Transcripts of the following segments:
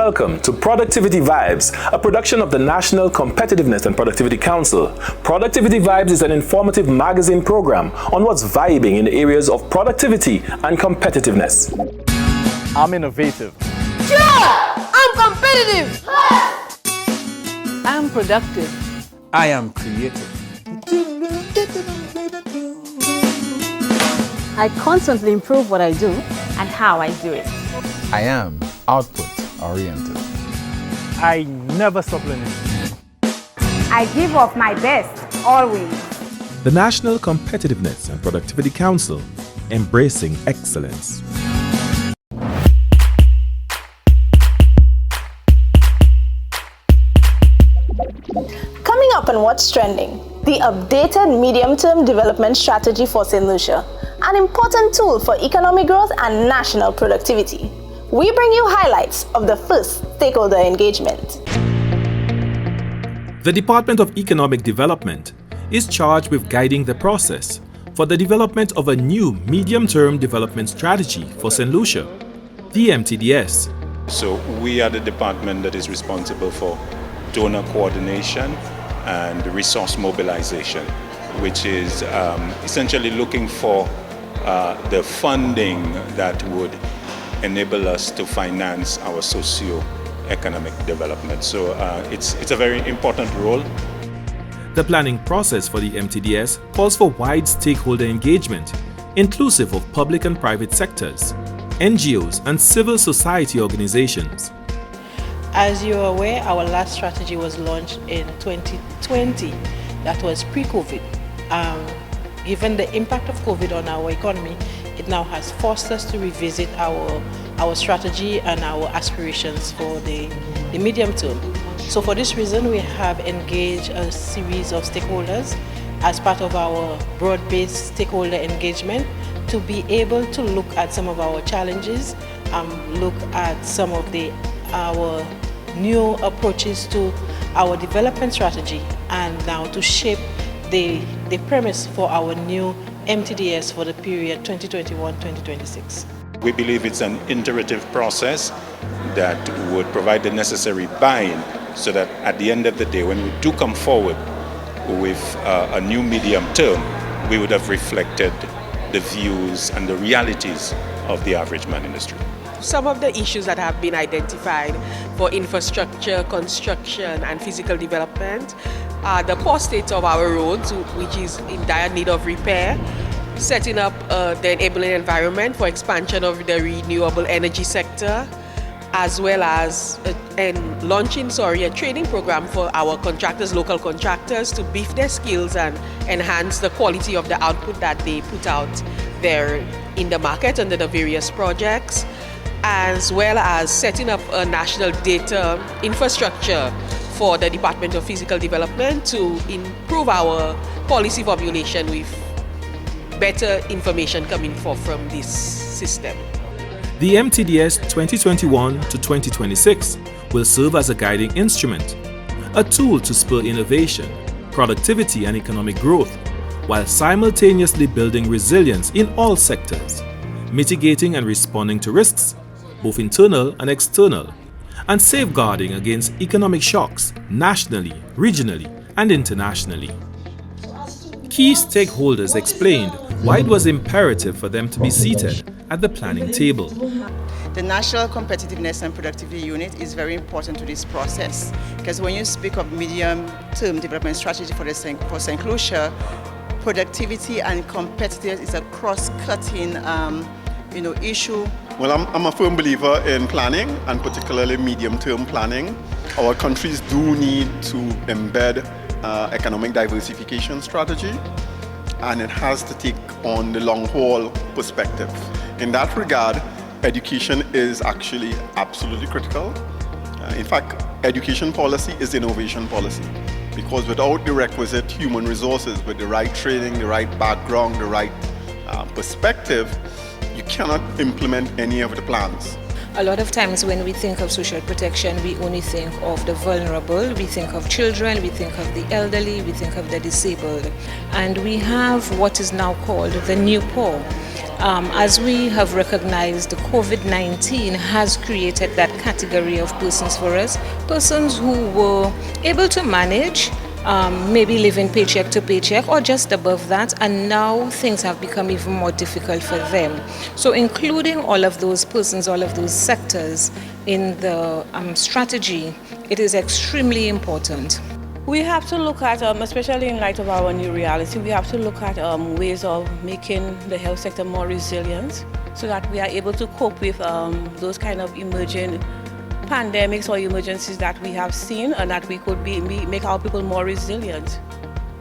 welcome to Productivity Vybes, a production of the National Competitiveness and Productivity Council. Productivity Vybes is an informative magazine program on what's vibing in the areas of productivity and competitiveness. I'm innovative. Sure! I'm competitive! I'm productive. I am creative. I constantly improve what I do and how I do it. I am output-oriented. I never stop learning. I give of my best, always. The National Competitiveness and Productivity Council, embracing excellence. Coming up on What's Trending, the updated medium-term development strategy for Saint Lucia, an important tool for economic growth and national productivity. We bring you highlights of the first stakeholder engagement. The Department of Economic Development is charged with guiding the process for the development of a new medium-term development strategy for Saint Lucia, the MTDS. So we are the department that is responsible for donor coordination and resource mobilization, which is essentially looking for the funding that would enable us to finance our socio-economic development. So it's a very important role. The planning process for the MTDS calls for wide stakeholder engagement, inclusive of public and private sectors, NGOs, and civil society organizations. As you're aware, our last strategy was launched in 2020. That was pre-COVID. Given the impact of COVID on our economy, it now has forced us to revisit our strategy and our aspirations for the medium term. So for this reason, we have engaged a series of stakeholders as part of our broad-based stakeholder engagement to be able to look at some of our challenges, look at some of our new approaches to our development strategy, and now to shape the premise for our new MTDS for the period 2021-2026. We believe it's an iterative process that would provide the necessary buy-in so that at the end of the day, when we do come forward with a new medium term, we would have reflected the views and the realities of the average man in the street. Some of the issues that have been identified for infrastructure, construction and physical development are the poor state of our roads, which is in dire need of repair, setting up the enabling environment for expansion of the renewable energy sector, as well as launching a training program for our contractors, local contractors, to beef their skills and enhance the quality of the output that they put out there in the market under the various projects, as well as setting up a national data infrastructure for the Department of Physical Development to improve our policy formulation with better information coming forth from this system. The MTDS 2021 to 2026 will serve as a guiding instrument, a tool to spur innovation, productivity and economic growth, while simultaneously building resilience in all sectors, mitigating and responding to risks, both internal and external, and safeguarding against economic shocks nationally, regionally, and internationally. Key stakeholders explained why it was imperative for them to be seated at the planning table. The National Competitiveness and Productivity Unit is very important to this process, because when you speak of medium-term development strategy for Saint Lucia, productivity and competitiveness is a cross-cutting issue. Well, I'm a firm believer in planning, and particularly medium-term planning. Our countries do need to embed economic diversification strategy, and it has to take on the long-haul perspective. In that regard, education is actually absolutely critical. In fact, education policy is innovation policy, because without the requisite human resources, with the right training, the right background, the right perspective, you cannot implement any of the plans. A lot of times when we think of social protection, we only think of the vulnerable, we think of children, we think of the elderly, we think of the disabled. And we have what is now called the new poor. As we have recognized, COVID-19 has created that category of persons for us, persons who were able to manage, maybe living paycheck to paycheck or just above that, and now things have become even more difficult for them. So including all of those persons, all of those sectors in the strategy, it is extremely important. We have to look at, especially in light of our new reality, we have to look at ways of making the health sector more resilient so that we are able to cope with those kind of emerging pandemics or emergencies that we have seen, and that we could make our people more resilient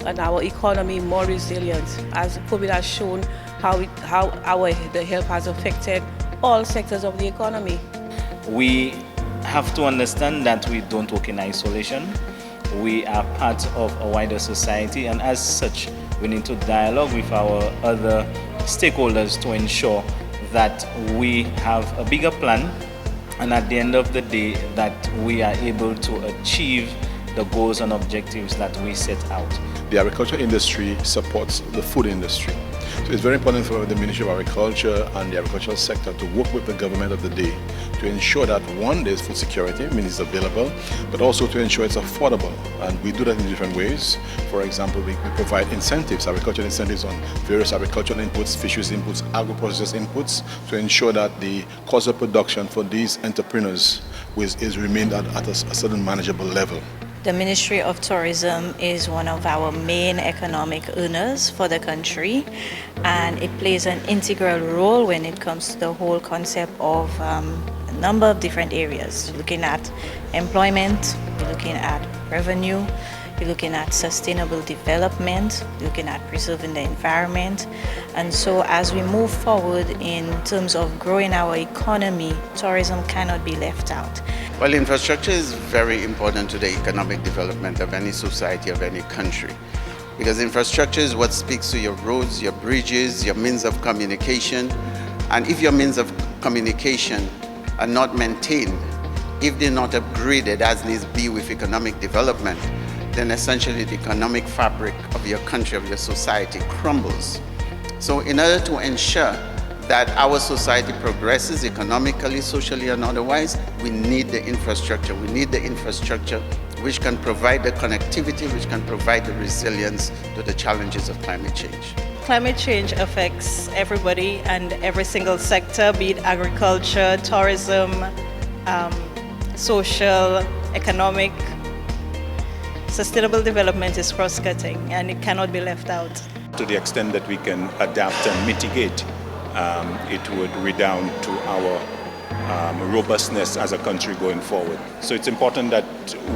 and our economy more resilient, as COVID has shown how the health has affected all sectors of the economy. We have to understand that we don't work in isolation. We are part of a wider society, and as such, we need to dialogue with our other stakeholders to ensure that we have a bigger plan, and at the end of the day, that we are able to achieve the goals and objectives that we set out. The agriculture industry supports the food industry. So it's very important for the Ministry of Agriculture and the agricultural sector to work with the government of the day to ensure that, one, there's food security, means it's available, but also to ensure it's affordable. And we do that in different ways. For example, we provide incentives, agricultural incentives on various agricultural inputs, fisheries inputs, agro-processed inputs, to ensure that the cost of production for these entrepreneurs is remained at a certain manageable level. The Ministry of Tourism is one of our main economic earners for the country, and it plays an integral role when it comes to the whole concept of a number of different areas. You're looking at employment, you're looking at revenue, you're looking at sustainable development, you're looking at preserving the environment. And so as we move forward in terms of growing our economy, tourism cannot be left out. Well, infrastructure is very important to the economic development of any society, of any country. Because infrastructure is what speaks to your roads, your bridges, your means of communication. And if your means of communication are not maintained, if they're not upgraded as needs be with economic development, then essentially the economic fabric of your country, of your society crumbles. So in order to ensure that our society progresses economically, socially, and otherwise, we need the infrastructure. We need the infrastructure which can provide the connectivity, which can provide the resilience to the challenges of climate change. Climate change affects everybody and every single sector, be it agriculture, tourism, social, economic. Sustainable development is cross-cutting and it cannot be left out. To the extent that we can adapt and mitigate, it would redound to our robustness as a country going forward. So it's important that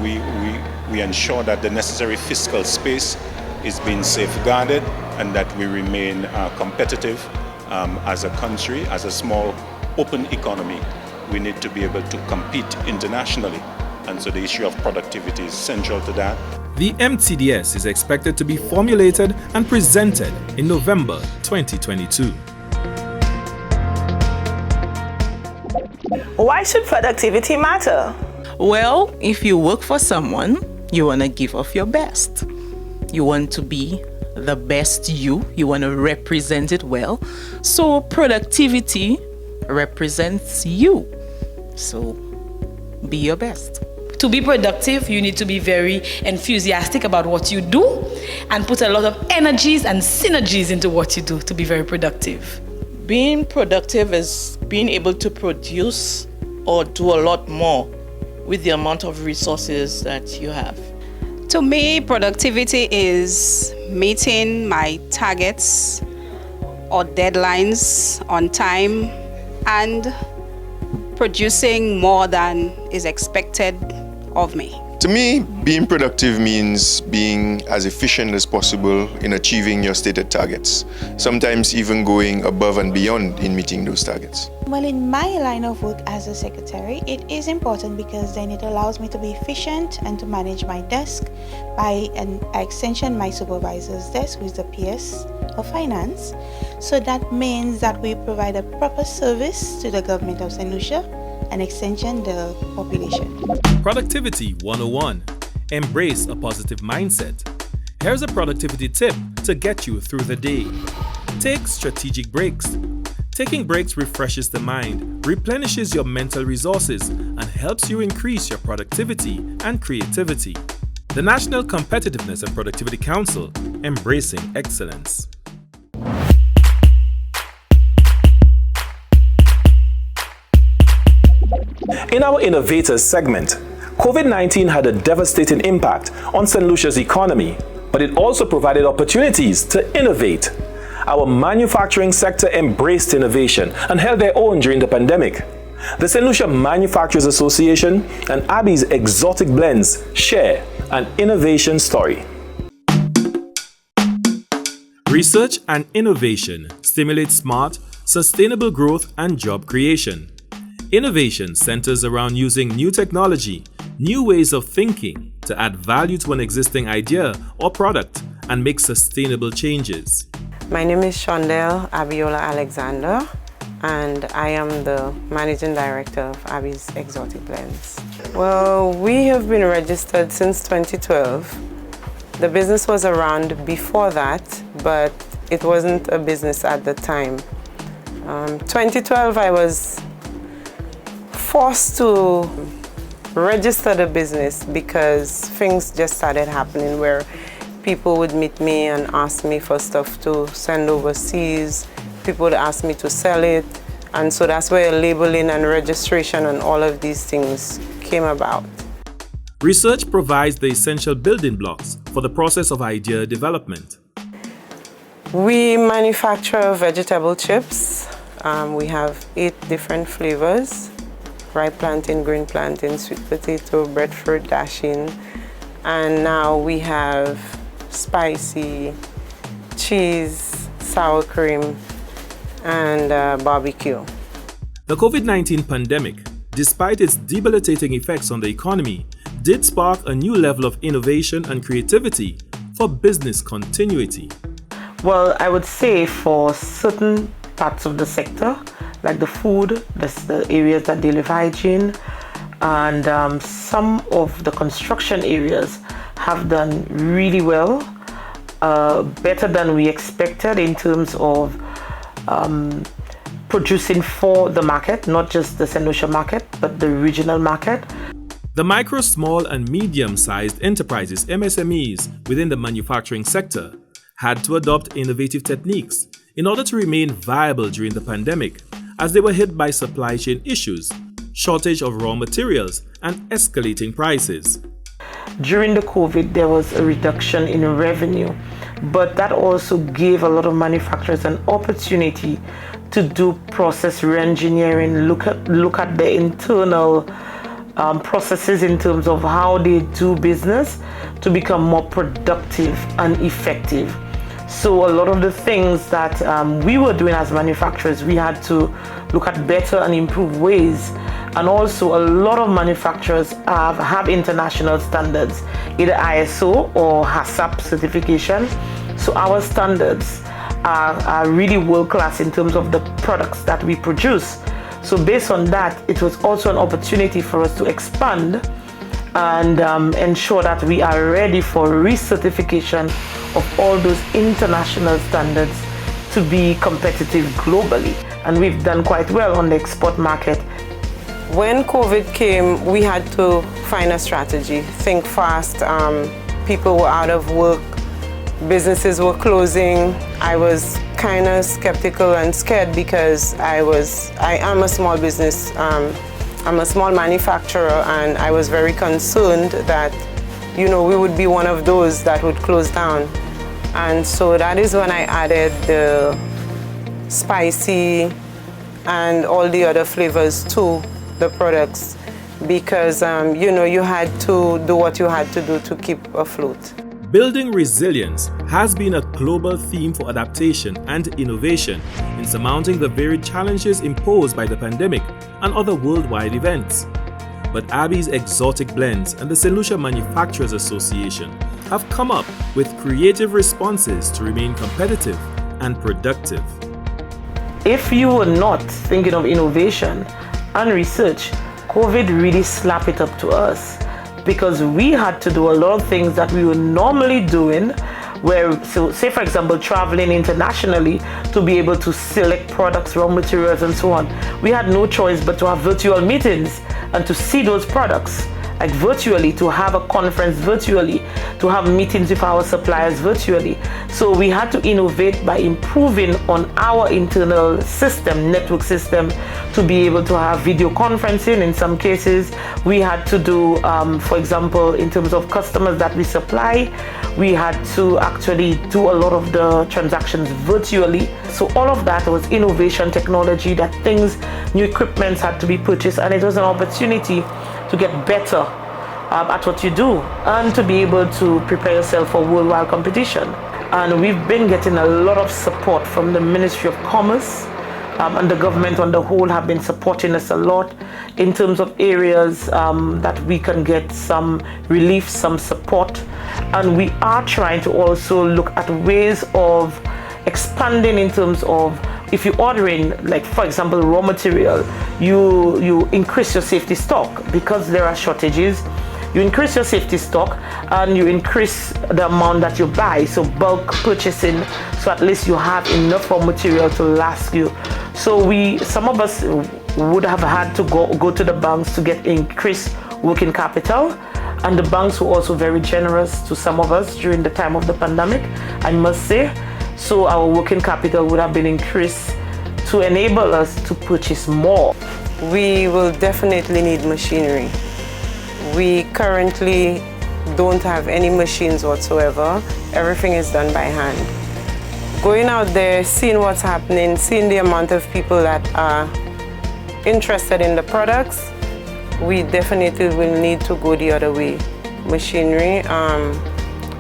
we ensure that the necessary fiscal space is being safeguarded and that we remain competitive as a country, as a small open economy. We need to be able to compete internationally. And so the issue of productivity is central to that. The MTDS is expected to be formulated and presented in November 2022. Why should productivity matter? Well, if you work for someone, you want to give off your best. You want to be the best you. You want to represent it well. So productivity represents you. So be your best. To be productive, you need to be very enthusiastic about what you do and put a lot of energies and synergies into what you do to be very productive. Being productive is being able to produce or do a lot more with the amount of resources that you have. To me, productivity is meeting my targets or deadlines on time and producing more than is expected of me. To me, being productive means being as efficient as possible in achieving your stated targets, sometimes even going above and beyond in meeting those targets. Well, in my line of work as a secretary, it is important because then it allows me to be efficient and to manage my desk by an extension my supervisor's desk, who is the PS of Finance. So that means that we provide a proper service to the government of Saint Lucia, an extension the population. Productivity 101. Embrace a positive mindset. Here's a productivity tip to get you through the day. Take strategic breaks. Taking breaks refreshes the mind, replenishes your mental resources, and helps you increase your productivity and creativity. The National Competitiveness and Productivity Council, embracing excellence. In our Innovators segment, COVID-19 had a devastating impact on Saint Lucia's economy, but it also provided opportunities to innovate. Our manufacturing sector embraced innovation and held their own during the pandemic. The Saint Lucia Manufacturers Association and Vybes Exotic Blends share an innovation story. Research and innovation stimulate smart, sustainable growth and job creation. Innovation centers around using new technology, new ways of thinking to add value to an existing idea or product and make sustainable changes. My name is Shondell Abiola Alexander, and I am the Managing Director of Vybes Exotic Blends. Well, we have been registered since 2012. The business was around before that, but it wasn't a business at the time. 2012, I was forced to register the business because things just started happening where people would meet me and ask me for stuff to send overseas. People would ask me to sell it. And so that's where labeling and registration and all of these things came about. Research provides the essential building blocks for the process of idea development. We manufacture vegetable chips. We have 8 different flavors: ripe plantain, green plantain, sweet potato, breadfruit, dasheen. And now we have spicy, cheese, sour cream, and barbecue. The COVID-19 pandemic, despite its debilitating effects on the economy, did spark a new level of innovation and creativity for business continuity. Well, I would say for certain parts of the sector, like the food, the areas that deal with hygiene, and some of the construction areas have done really well, better than we expected in terms of producing for the market, not just the Saint Lucia market, but the regional market. The micro, small, and medium-sized enterprises, MSMEs, within the manufacturing sector had to adopt innovative techniques in order to remain viable during the pandemic, as they were hit by supply chain issues, shortage of raw materials, and escalating prices. During the COVID, there was a reduction in revenue, but that also gave a lot of manufacturers an opportunity to do process re-engineering, look at the internal processes in terms of how they do business to become more productive and effective. So a lot of the things that we were doing as manufacturers, we had to look at better and improved ways. And also a lot of manufacturers have international standards, either ISO or HACCP certification. So our standards are really world-class in terms of the products that we produce. So based on that, it was also an opportunity for us to expand and ensure that we are ready for recertification of all those international standards to be competitive globally. And we've done quite well on the export market. When COVID came, we had to find a strategy, think fast. People were out of work, businesses were closing. I was kind of skeptical and scared because I am a small business. I'm a small manufacturer, and I was very concerned that, we would be one of those that would close down. And so that is when I added the spicy and all the other flavors to the products, because you had to do what you had to do to keep afloat. Building resilience has been a global theme for adaptation and innovation in surmounting the varied challenges imposed by the pandemic and other worldwide events. But Vybes Exotic Blends and the Saint Lucia Manufacturers Association have come up with creative responses to remain competitive and productive. If you were not thinking of innovation and research, COVID really slapped it up to us, because we had to do a lot of things that we were normally doing where, so say for example, traveling internationally to be able to select products, raw materials and so on. We had no choice but to have virtual meetings and to see those products like virtually, to have a conference virtually, to have meetings with our suppliers virtually. So we had to innovate by improving on our internal system, network system, to be able to have video conferencing. In some cases, we had to do, for example, in terms of customers that we supply, we had to actually do a lot of the transactions virtually. So all of that was innovation technology, that things, new equipment had to be purchased, and it was an opportunity to get better at what you do and to be able to prepare yourself for worldwide competition. And we've been getting a lot of support from the Ministry of Commerce, and the government on the whole have been supporting us a lot in terms of areas that we can get some relief, some support. And we are trying to also look at ways of expanding in terms of, if you're ordering, like for example, raw material, you increase your safety stock because there are shortages. You increase your safety stock and you increase the amount that you buy, so bulk purchasing, so at least you have enough raw material to last you. So some of us would have had to go to the banks to get increased working capital, and the banks were also very generous to some of us during the time of the pandemic, I must say. So our working capital would have been increased to enable us to purchase more. We will definitely need machinery. We currently don't have any machines whatsoever. Everything is done by hand. Going out there, seeing what's happening, seeing the amount of people that are interested in the products, we definitely will need to go the other way. Machinery.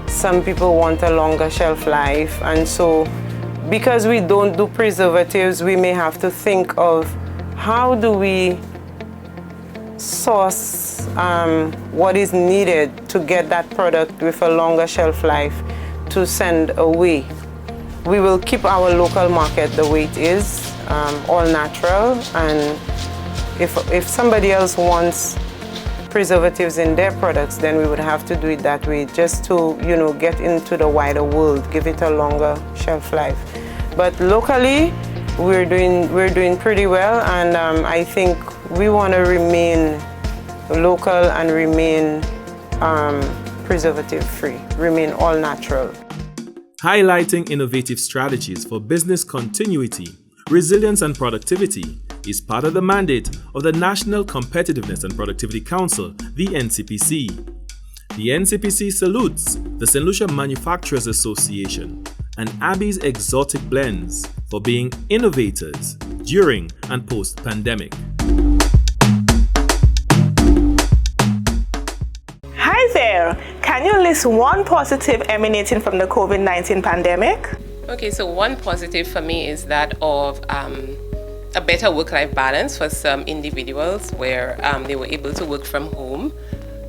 Some people want a longer shelf life, and so because we don't do preservatives, we may have to think of how do we source what is needed to get that product with a longer shelf life to send away. We will keep our local market the way it is, all natural, and if somebody else wants preservatives in their products, then we would have to do it that way, just to, you know, get into the wider world, give it a longer shelf life. But locally, we're doing pretty well, and I think we want to remain local and remain preservative-free, remain all natural. Highlighting innovative strategies for business continuity, resilience and productivity is part of the mandate of the National Competitiveness and Productivity Council, the NCPC. The NCPC salutes the Saint Lucia Manufacturers Association and Vybes Exotic Blends for being innovators during and post-pandemic. Hi there! Can you list one positive emanating from the COVID-19 pandemic? Okay, so one positive for me is that of a better work-life balance for some individuals, where they were able to work from home,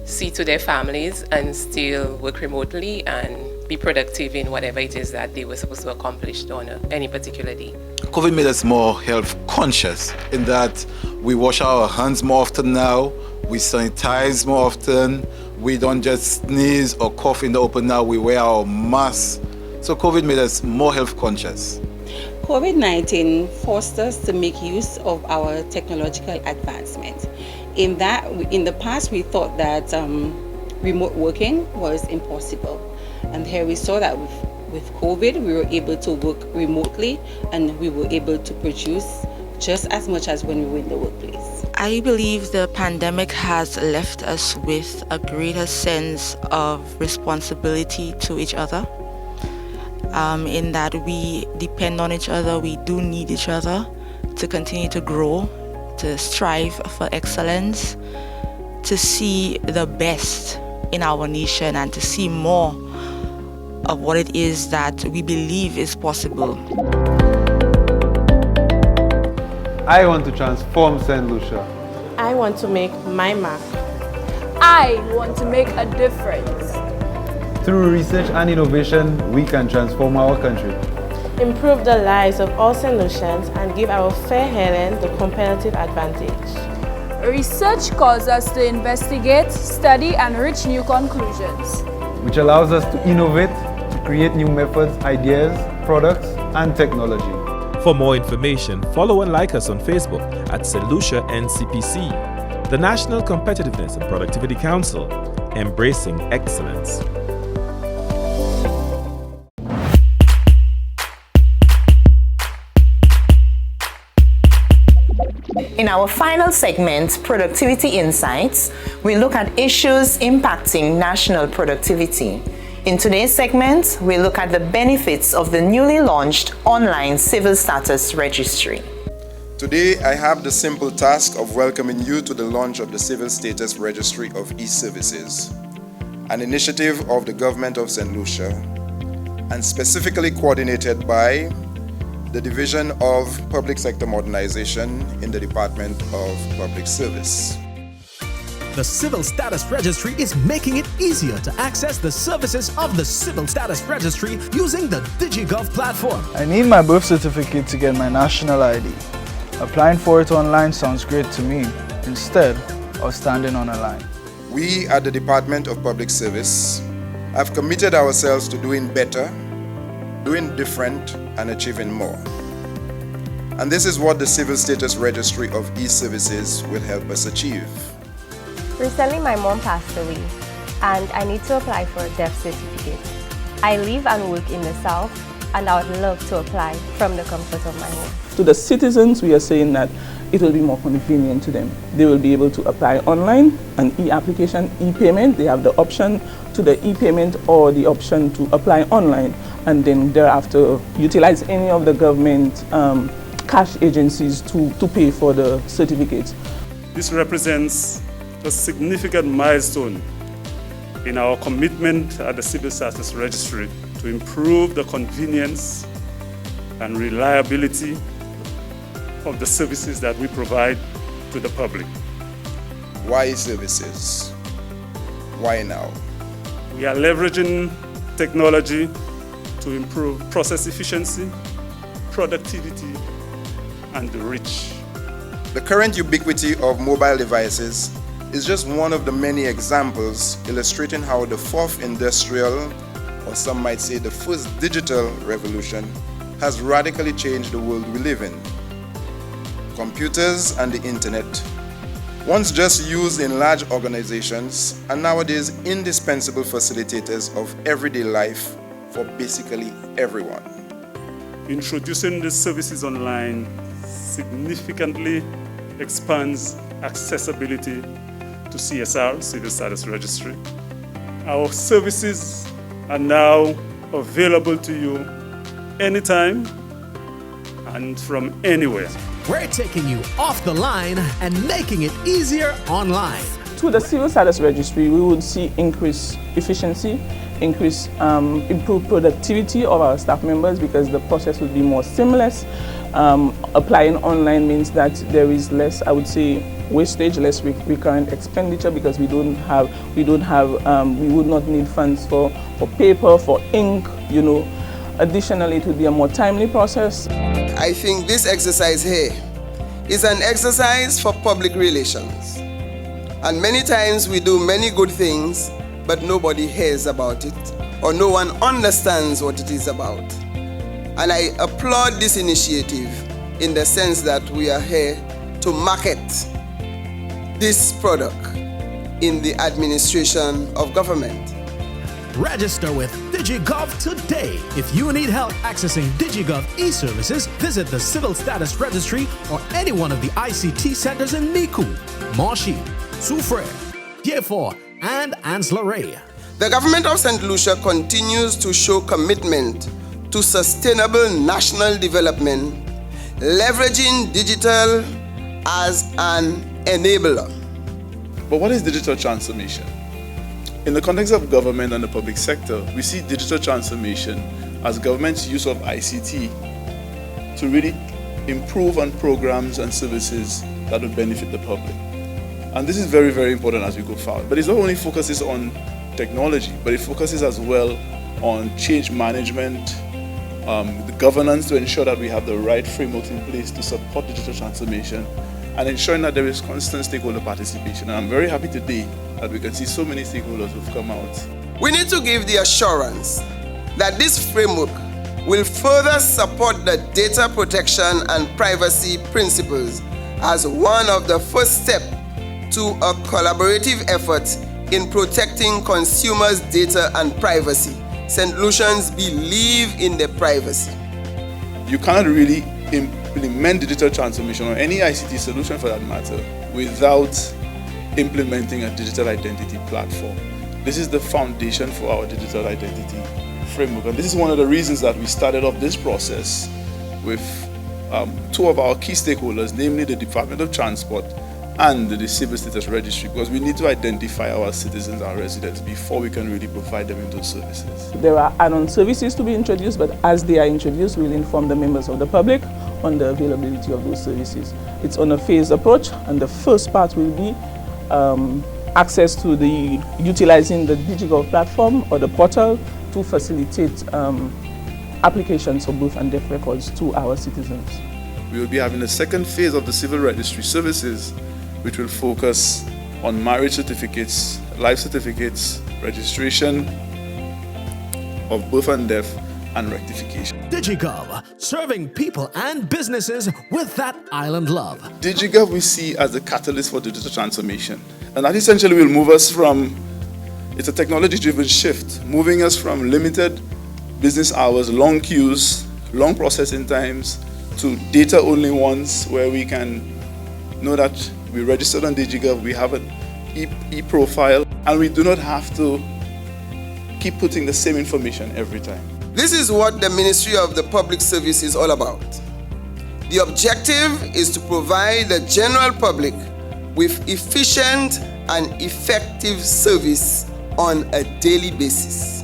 see to their families, and still work remotely and be productive in whatever it is that they were supposed to accomplish on any particular day. COVID made us more health conscious in that we wash our hands more often now, we sanitize more often, we don't just sneeze or cough in the open now, we wear our masks. So COVID made us more health conscious. COVID-19 forced us to make use of our technological advancement. In the past, we thought that remote working was impossible. And here we saw that with COVID, we were able to work remotely and we were able to produce just as much as when we were in the workplace. I believe the pandemic has left us with a greater sense of responsibility to each other. In that we depend on each other, we do need each other to continue to grow, to strive for excellence, to see the best in our nation and to see more of what it is that we believe is possible. I want to transform Saint Lucia. I want to make my mark. I want to make a difference. Through research and innovation, we can transform our country. Improve the lives of all Saint Lucians and give our fair Helen the competitive advantage. Research calls us to investigate, study and reach new conclusions. Which allows us to innovate, to create new methods, ideas, products, and technology. For more information, follow and like us on Facebook at Saint Lucia NCPC, the National Competitiveness and Productivity Council, embracing excellence. In our final segment, Productivity Insights, we look at issues impacting national productivity. In today's segment, we look at the benefits of the newly launched online Civil Status Registry. Today, I have the simple task of welcoming you to the launch of the Civil Status Registry of E-Services, an initiative of the Government of Saint Lucia, and specifically coordinated by the Division of Public Sector Modernization in the Department of Public Service. The Civil Status Registry is making it easier to access the services of the Civil Status Registry using the DigiGov platform. I need my birth certificate to get my national ID. Applying for it online sounds great to me, instead of standing on a line. We at the Department of Public Service have committed ourselves to doing better, doing different, and achieving more. And this is what the Civil Status Registry of E-Services will help us achieve. Recently, my mom passed away, and I need to apply for a death certificate. I live and work in the South, and I would love to apply from the comfort of my home. To the citizens, we are saying that it will be more convenient to them. They will be able to apply online, an e-application, e-payment. They have the option to the e-payment or the option to apply online, and then thereafter utilize any of the government cash agencies to pay for the certificates. This represents a significant milestone in our commitment at the Civil Status Registry to improve the convenience and reliability of the services that we provide to the public. Why services? Why now? We are leveraging technology to improve process efficiency, productivity, and reach. The current ubiquity of mobile devices is just one of the many examples illustrating how the fourth industrial, or some might say the first digital revolution, has radically changed the world we live in. Computers and the internet, once just used in large organizations, are nowadays indispensable facilitators of everyday life for basically everyone. Introducing these services online significantly expands accessibility to CSR, Civil Status Registry. Our services are now available to you anytime and from anywhere. We're taking you off the line and making it easier online. To the Civil Status Registry, we would see increased efficiency, improved productivity of our staff members because the process would be more seamless. Applying online means that there is less, I would say, wastage, less recurrent expenditure because we would not need funds for paper, for ink, Additionally, it would be a more timely process. I think this exercise here is an exercise for public relations. And many times we do many good things, but nobody hears about it, or no one understands what it is about. And I applaud this initiative in the sense that we are here to market this product in the administration of government. Register with DigiGov today. If you need help accessing DigiGov e-services, visit the Civil Status Registry or any one of the ICT centers in Micoud, Monchy, Soufrière, Diefort, and Anse-Lorraine. The government of Saint Lucia continues to show commitment to sustainable national development, leveraging digital as an enabler. But what is digital transformation? In the context of government and the public sector, we see digital transformation as government's use of ICT to really improve on programs and services that would benefit the public. And this is very, very important as we go forward. But it not only focuses on technology, but it focuses as well on change management, the governance to ensure that we have the right frameworks in place to support digital transformation, and ensuring that there is constant stakeholder participation. And I'm very happy today that we can see so many stakeholders who've come out. We need to give the assurance that this framework will further support the data protection and privacy principles as one of the first steps to a collaborative effort in protecting consumers' data and privacy. St. Lucians believe in their privacy. You cannot really implement digital transformation or any ICT solution for that matter without implementing a digital identity platform. This is the foundation for our digital identity framework, and this is one of the reasons that we started off this process with two of our key stakeholders, namely the Department of Transport and the Civil Status Registry, because we need to identify our citizens and residents before we can really provide them with those services. There are add-on services to be introduced, but as they are introduced, we'll inform the members of the public on the availability of those services. It's on a phased approach, and the first part will be access to utilizing the DigiGov platform or the portal to facilitate applications for birth and death records to our citizens. We will be having a second phase of the civil registry services, which will focus on marriage certificates, life certificates, registration of birth and death, and rectification. DigiGov, serving people and businesses with that island love. DigiGov we see as a catalyst for digital transformation. And that essentially will move us from, it's a technology-driven shift, moving us from limited business hours, long queues, long processing times, to data-only ones where we can know that we registered on DigiGov, we have an e-profile, and we do not have to keep putting the same information every time. This is what the Ministry of the Public Service is all about. The objective is to provide the general public with efficient and effective service on a daily basis.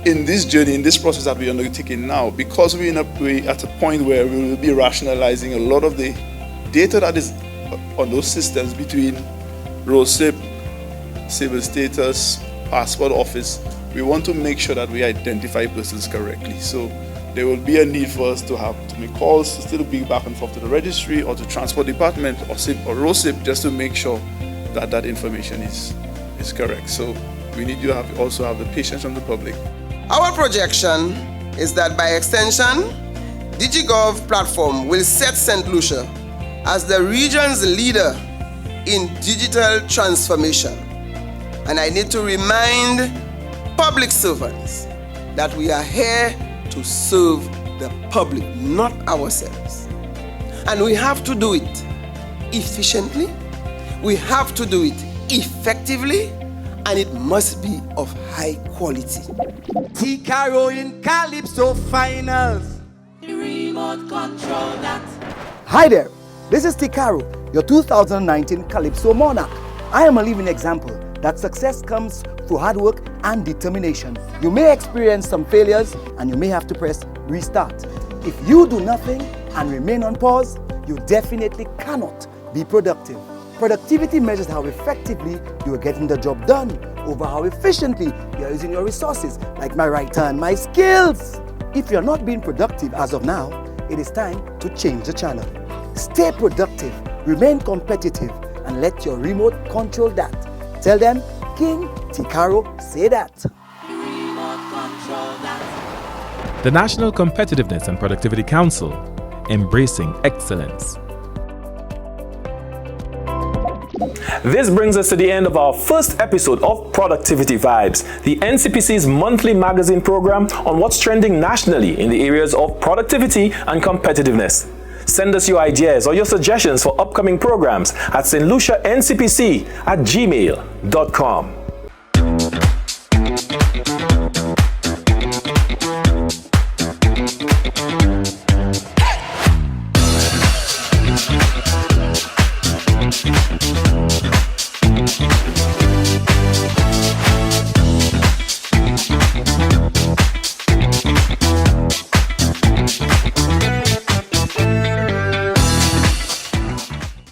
In this journey, in this process that we are undertaking now, because we're at a point where we will be rationalizing a lot of the data that is on those systems between ROSIP, civil status, passport office, we want to make sure that we identify persons correctly. So there will be a need for us to make calls, to still be back and forth to the registry or to transport department or ROSIP just to make sure that that information is correct. So we need to also have the patience from the public. Our projection is that by extension, DigiGov platform will set St. Lucia as the region's leader in digital transformation. And I need to remind public servants that we are here to serve the public, not ourselves. And we have to do it efficiently, we have to do it effectively, and it must be of high quality. T-Caro in Calypso Finals. Remote control that. Hi there, this is T-Caro, your 2019 Calypso Monarch. I am a living example that success comes through hard work and determination. You may experience some failures and you may have to press restart. If you do nothing and remain on pause, you definitely cannot be productive. Productivity measures how effectively you are getting the job done over how efficiently you are using your resources, like my writer and my skills. If you're not being productive as of now, it is time to change the channel. Stay productive, remain competitive, and let your remote control that. Tell them, King T-Caro say that. The National Competitiveness and Productivity Council, embracing excellence. This brings us to the end of our first episode of Productivity Vibes, the NCPC's monthly magazine program on what's trending nationally in the areas of productivity and competitiveness. Send us your ideas or your suggestions for upcoming programs at stluciancpc@gmail.com.